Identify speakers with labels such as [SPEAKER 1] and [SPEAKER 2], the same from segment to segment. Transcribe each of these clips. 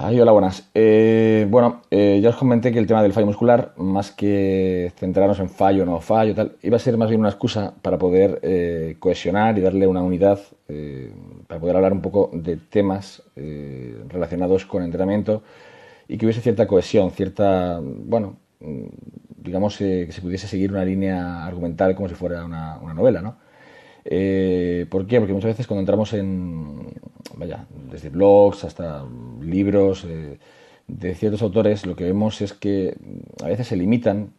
[SPEAKER 1] Ay, hola, buenas. Ya os comenté que el tema del fallo muscular, más que centrarnos en fallo o no fallo, tal, iba a ser más bien una excusa para poder cohesionar y darle una unidad, para poder hablar un poco de temas relacionados con entrenamiento y que hubiese cierta cohesión, digamos que se pudiese seguir una línea argumental como si fuera una novela, ¿no? ¿Por qué? Porque muchas veces cuando entramos desde blogs hasta libros de ciertos autores, lo que vemos es que a veces se limitan,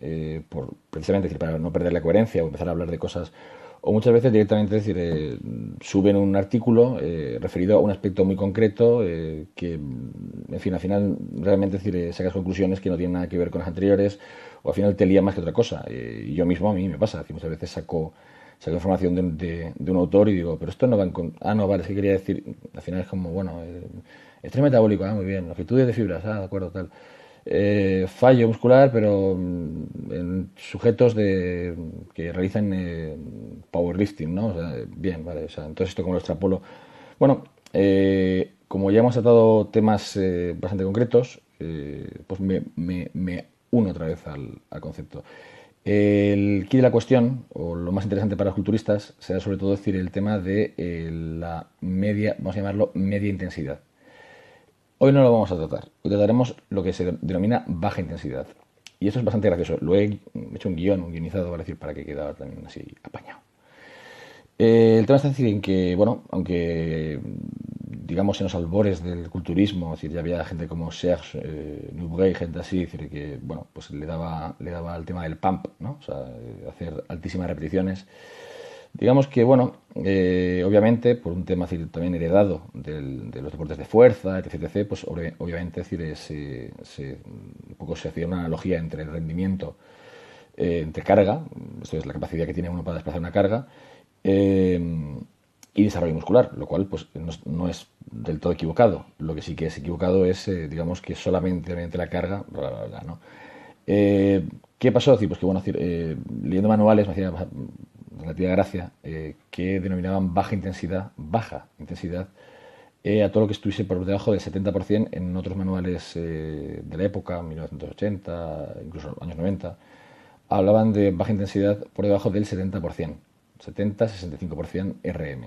[SPEAKER 1] precisamente decir, para no perder la coherencia o empezar a hablar de cosas, o muchas veces directamente suben un artículo referido a un aspecto muy concreto que, en fin, al final realmente sacas conclusiones que no tienen nada que ver con las anteriores o al final te lía más que otra cosa. Y yo mismo a mí me pasa, muchas veces saco información de un autor y digo, pero esto no va en... Ah, no, vale, es que quería decir, al final es como, bueno, estrés metabólico, muy bien, longitudes de fibras, de acuerdo, tal. Fallo muscular, pero en sujetos que realizan powerlifting, ¿no? O sea, bien, vale, o sea, entonces esto como lo extrapolo. Bueno, como ya hemos tratado temas bastante concretos, pues me uno otra vez al concepto. El key de la cuestión, o lo más interesante para los culturistas, será sobre todo decir el tema de la media, vamos a llamarlo media intensidad. Hoy no lo vamos a tratar. Hoy trataremos lo que se denomina baja intensidad. Y esto es bastante gracioso. Lo he hecho un guionizado, para decir, para que quede también así apañado. El tema está decir en que, bueno, aunque digamos en los albores del culturismo, es decir, ya había gente como Serge Nubret, gente así, es decir, que bueno, pues le daba al tema del pump, ¿no? O sea, hacer altísimas repeticiones. Digamos que, bueno, obviamente, por un tema también heredado de los deportes de fuerza, etc., pues obviamente un poco se hacía una analogía entre el rendimiento, entre carga, esto es la capacidad que tiene uno para desplazar una carga, eh, y desarrollo muscular, lo cual pues no es del todo equivocado. Lo que sí que es equivocado es, digamos, que solamente mediante la carga, bla, bla, bla, ¿no? Eh, ¿Qué pasó? Pues que bueno, leyendo manuales me hacía relativa gracia que denominaban baja intensidad, a todo lo que estuviese por debajo del 70% en otros manuales de la época, 1980, incluso años 90, hablaban de baja intensidad por debajo del 70%, 70-65% RM.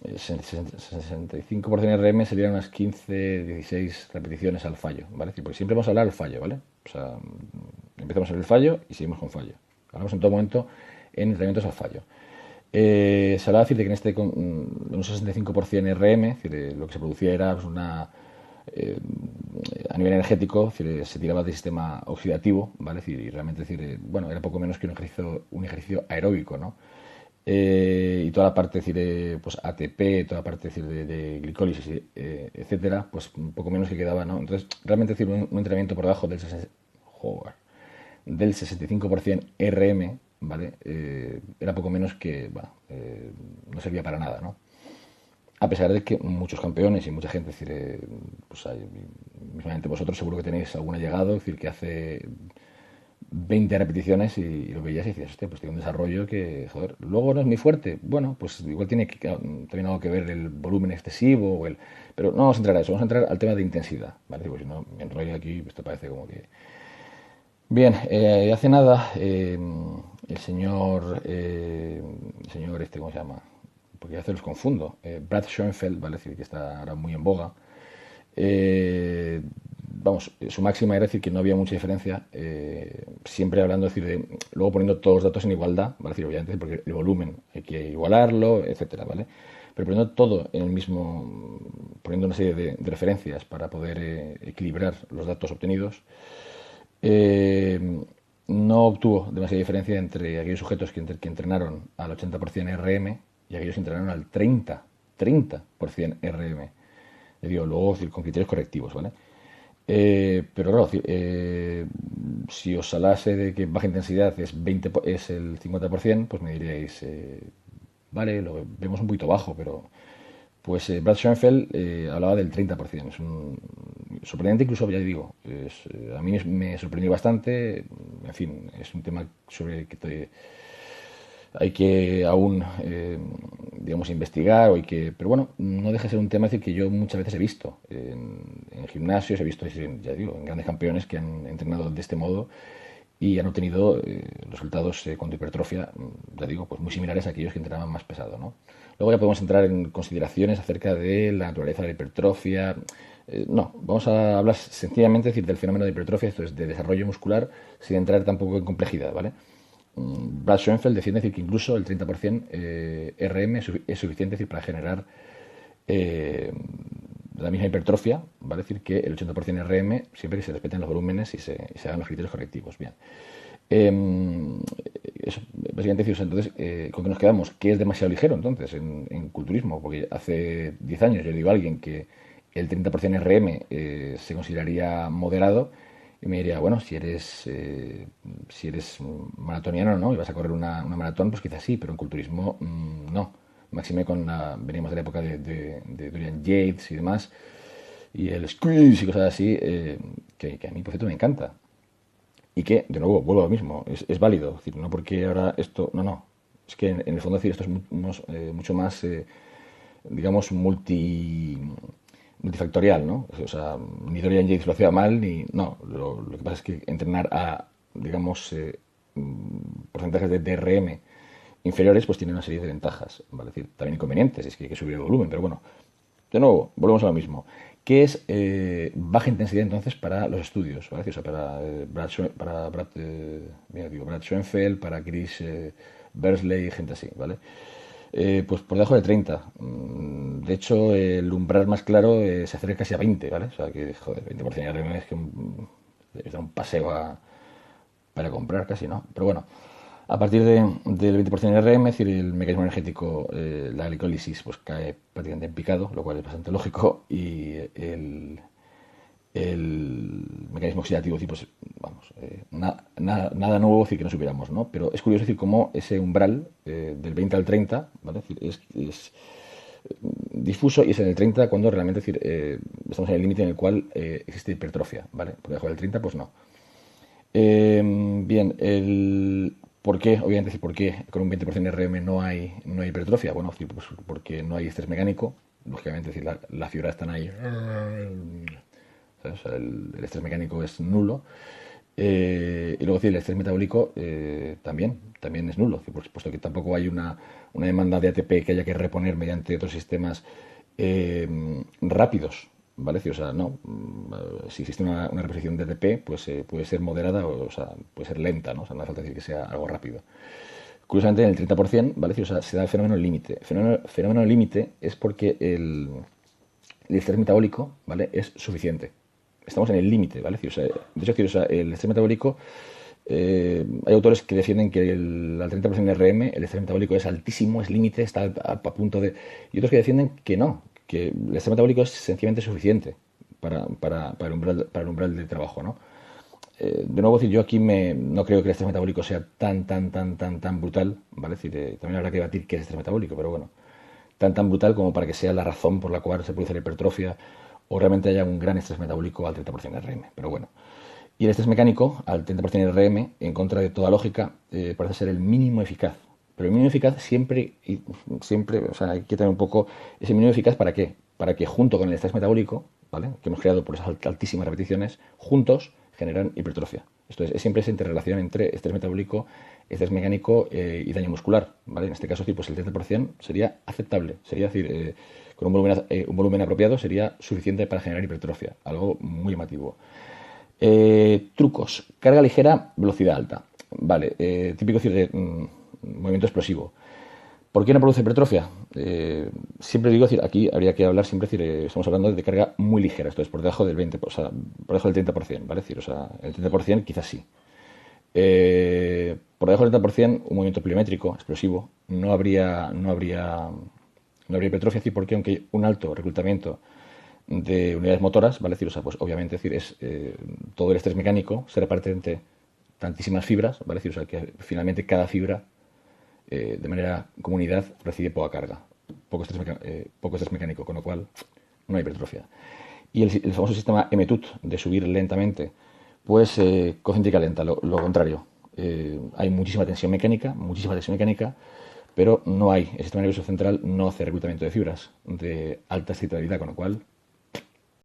[SPEAKER 1] 65% RM serían unas 15-16 repeticiones al fallo, ¿vale? Porque siempre vamos a hablar del fallo, ¿vale? O sea, empezamos en el fallo y seguimos con fallo. Hablamos en todo momento en entrenamientos al fallo. Se hablaba de que en un 65% RM, lo que se producía era pues, eh, a nivel energético, se tiraba del sistema oxidativo, ¿vale? Y realmente bueno, era poco menos que un ejercicio aeróbico, ¿no? Y toda la parte pues ATP, toda la parte de glicólisis, etcétera, pues un poco menos que quedaba, ¿no? Entonces, realmente un entrenamiento por debajo del 65% RM, ¿vale? Era poco menos que, bueno, no servía para nada, ¿no? A pesar de que muchos campeones y mucha gente, pues mismamente vosotros seguro que tenéis algún allegado, que hace 20 repeticiones y lo veías y decías, hostia, pues tiene un desarrollo que, joder, luego no es muy fuerte. Bueno, pues igual tiene también algo que ver el volumen excesivo pero no vamos a entrar a eso, vamos a entrar al tema de intensidad, ¿vale? Pues si no, me enrollo aquí, esto parece como que... Bien, hace nada el señor ¿cómo se llama? Porque a veces los confundo. Brad Schoenfeld, ¿vale? Es decir, que está ahora muy en boga. Eh, su máxima era decir que no había mucha diferencia, siempre hablando, luego poniendo todos los datos en igualdad, ¿vale? Obviamente, porque el volumen hay que igualarlo, etcétera, ¿vale? Pero poniendo todo en el mismo, poniendo una serie de referencias para poder equilibrar los datos obtenidos, eh, no obtuvo demasiada diferencia entre aquellos sujetos que entrenaron al 80% RM y aquellos que entrenaron al 30% RM. Luego con criterios correctivos, ¿vale? Pero claro, si os hablase de que baja intensidad es el 50%, pues me diríais, vale, lo vemos un poquito bajo, pero pues Brad Schoenfeld hablaba del 30%. Es sorprendente, incluso, ya digo, a mí me sorprendió bastante. En fin, es un tema sobre que hay que aún, digamos, investigar, pero bueno, no deja de ser un tema, es decir, que yo muchas veces he visto en gimnasios, he visto, ya digo, en grandes campeones que han entrenado de este modo y han obtenido resultados con hipertrofia, ya digo, pues muy similares a aquellos que entrenaban más pesado, ¿no? Luego ya podemos entrar en consideraciones acerca de la naturaleza de la hipertrofia. No, vamos a hablar sencillamente, es decir, del fenómeno de hipertrofia, esto es de desarrollo muscular, sin entrar tampoco en complejidad, ¿vale? Brad Schoenfeld defiende decir que incluso el 30% RM es suficiente, decir, para generar la misma hipertrofia, ¿vale? Es decir, que el 80% RM siempre que se respeten los volúmenes y se hagan los criterios correctivos. Bien. Eso, básicamente, decir, entonces, ¿con qué nos quedamos? ¿Qué es demasiado ligero entonces en culturismo? Porque hace 10 años yo le digo a alguien que el 30% RM se consideraría moderado y me diría, bueno, si eres maratoniano, ¿no? Y vas a correr una maratón, pues quizás sí, pero en culturismo no. Máxime venimos de la época de Dorian Yates y demás, y el squeeze y cosas así, que a mí, por cierto, me encanta. Y que, de nuevo, vuelvo a lo mismo, es válido. Es decir, no porque ahora esto... No. Es que en el fondo, decir, esto es mucho más, digamos, multifactorial, ¿no? O sea, ni Dorian Yates lo hacía mal, ni... No, lo que pasa es que entrenar a, digamos, porcentajes de DRM inferiores, pues tiene una serie de ventajas, ¿vale? Es decir, también inconvenientes, es que hay que subir el volumen, pero bueno, de nuevo, volvemos a lo mismo. ¿Qué es baja intensidad entonces para los estudios? ¿Vale? O sea, para Brad Schoenfeld, para Chris Bersley, gente así, ¿vale? Pues por debajo de 30. De hecho, el umbral más claro se acerca casi a 20, ¿vale? O sea, que, joder, 20% de es que es un paseo para comprar casi, ¿no? Pero bueno, a partir del 20% de RM, es decir, el mecanismo energético, la glicólisis, pues cae prácticamente en picado, lo cual es bastante lógico, y el mecanismo oxidativo, pues vamos, nada nuevo, decir, que no supiéramos, ¿no? Pero es curioso decir cómo ese umbral del 20 al 30, ¿vale? Es decir, es difuso y es en el 30 cuando realmente, es decir, estamos en el límite en el cual existe hipertrofia, ¿vale? Por debajo del 30, pues no. Bien, ¿por qué? Obviamente, ¿por qué con un 20% de RM no hay hipertrofia? Bueno, pues porque no hay estrés mecánico. Lógicamente, decir, las fibras están ahí. O sea, el estrés mecánico es nulo. Y luego, el estrés metabólico también es nulo, puesto que tampoco hay una demanda de ATP que haya que reponer mediante otros sistemas rápidos. ¿Vale? O sea, no, si existe una reposición de ATP, pues puede ser moderada o sea, puede ser lenta, ¿no? O sea, no hace falta decir que sea algo rápido. Curiosamente, en el 30%, ¿vale? O sea, se da el fenómeno límite. El fenómeno límite es porque el estrés metabólico, ¿vale? Es suficiente. Estamos en el límite, ¿vale? O sea, de hecho, o sea, el estrés metabólico, hay autores que defienden que al 30% de RM el estrés metabólico es altísimo, es límite, está a punto de... Y otros que defienden que no, que el estrés metabólico es sencillamente suficiente para el umbral de trabajo, ¿no? De nuevo, yo aquí no creo que el estrés metabólico sea tan brutal, ¿vale? Es decir, también habrá que debatir qué es estrés metabólico, pero bueno, tan brutal como para que sea la razón por la cual se produce la hipertrofia o realmente haya un gran estrés metabólico al 30% de RM, pero bueno. Y el estrés mecánico al 30% de RM, en contra de toda lógica, parece ser el mínimo eficaz. Pero el mínimo eficaz siempre, o sea, hay que tener un poco ese mínimo eficaz, ¿para qué? Para que junto con el estrés metabólico, ¿vale? Que hemos creado por esas altísimas repeticiones, juntos generan hipertrofia. Esto es siempre esa interrelación entre estrés metabólico, estrés mecánico y daño muscular, ¿vale? En este caso, pues el 30% sería aceptable, sería decir, con un volumen apropiado sería suficiente para generar hipertrofia, algo muy llamativo. Trucos, carga ligera, velocidad alta. Vale, típico decir de movimiento explosivo. ¿Por qué no produce hipertrofia? Siempre digo, aquí habría que hablar siempre, estamos hablando de carga muy ligera, esto es por debajo del 20%, o sea, por debajo del 30%, ¿vale? O sea, el 30% quizás sí. Por debajo del 30%, un movimiento pliométrico, explosivo, no habría hipertrofia, porque aunque hay un alto reclutamiento de unidades motoras, ¿vale? O sea, pues obviamente es todo el estrés mecánico se reparte entre tantísimas fibras, ¿vale? O sea, que finalmente cada fibra de manera comunidad recibe poca carga, poco estrés mecánico, con lo cual no hay hipertrofia. Y el famoso sistema mTUT de subir lentamente, pues concéntrica lenta, lo contrario. hay muchísima tensión mecánica, pero no hay, el sistema nervioso central no hace reclutamiento de fibras de alta excitabilidad, con lo cual